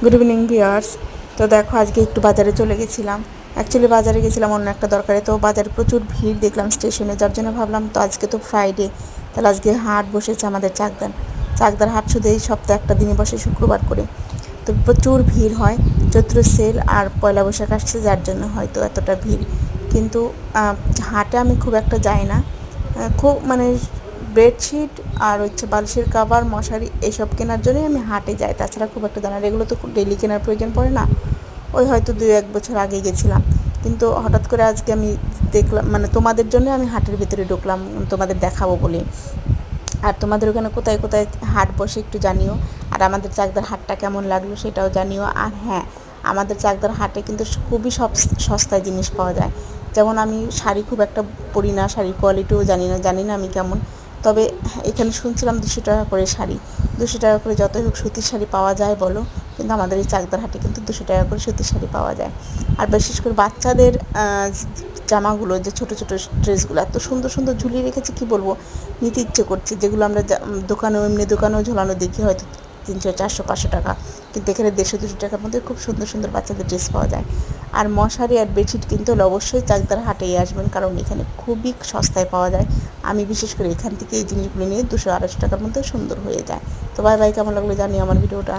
Good evening viewers. তো দেখো আজকে একটু বাজারে চলে গেছিলাম। অ্যাকচুয়ালি বাজারে গেছিলাম অন্য একটা দরকারে, তো বাজারে প্রচুর ভিড় দেখলাম স্টেশনে, যার জন্য ভাবলাম তো আজকে তো ফ্রাইডে, তাহলে আজকে হাট বসেছে আমাদের চাকদার হাট শুধু এই সপ্তাহে একটা দিনে বসে শুক্রবার করে। তো প্রচুর ভিড় হয়, চৈত্র সেল আর পয়লা বৈশাখ আসছে, যার জন্য হয়তো এতটা ভিড়। কিন্তু হাটে আমি খুব একটা যাই না, খুব মানে বেডশিট আর হচ্ছে বালিশের কাভার মশারি এইসব কেনার জন্যই আমি হাটে যাই, তাছাড়া খুব একটা জানা এগুলো তো ডেলি কেনার প্রয়োজন পড়ে না। ওই হয়তো 2-1 বছর আগে গেছিলাম, কিন্তু হঠাৎ করে আজকে আমি দেখলাম, মানে তোমাদের জন্য আমি হাটের ভিতরে ঢুকলাম তোমাদের দেখাবো বলে। আর তোমাদের ওখানে কোথায় কোথায় হাট বসে একটু জানিও, আর আমাদের চাকদার হাটটা কেমন লাগলো সেটাও জানিও। আর হ্যাঁ, আমাদের চাকদার হাটে কিন্তু খুবই সস্তায় জিনিস পাওয়া যায়। যেমন আমি শাড়ি খুব একটা পরি না, শাড়ির কোয়ালিটিও জানি না আমি কেমন। তবে এখানে শুনছিলাম 200 টাকা করে শাড়ি, 200 টাকা করে যতই হোক সুতির শাড়ি পাওয়া যায় বলো, কিন্তু আমাদের এই চাকদার হাটে কিন্তু 200 টাকা করে সুতির শাড়ি পাওয়া যায়। আর বিশেষ করে বাচ্চাদের জামাগুলো, যে ছোটো ছোটো ড্রেসগুলো এত সুন্দর সুন্দর ঝুলিয়ে রেখেছে, কি বলবো, নিতে ইচ্ছে করছে। যেগুলো আমরা দোকানেও ঝোলানো দেখি হয়তো 300, 400, 500 টাকা, কিন্তু এখানে 150-200 টাকার মধ্যে খুব সুন্দর সুন্দর বাচ্চাদের ড্রেস পাওয়া যায়। আর মশারি আর বেডশিট কিনতে হলে অবশ্যই চাকদার হাটেই আসবেন, কারণ এখানে খুবই সস্তায় পাওয়া যায়। আমি বিশেষ করে এখান থেকে এই জিনিসগুলো নিয়ে 200-250 টাকার মধ্যে সুন্দর হয়ে যায়। তো বাই বাই, কেমন লাগলো জানিও আমার ভিডিওটা।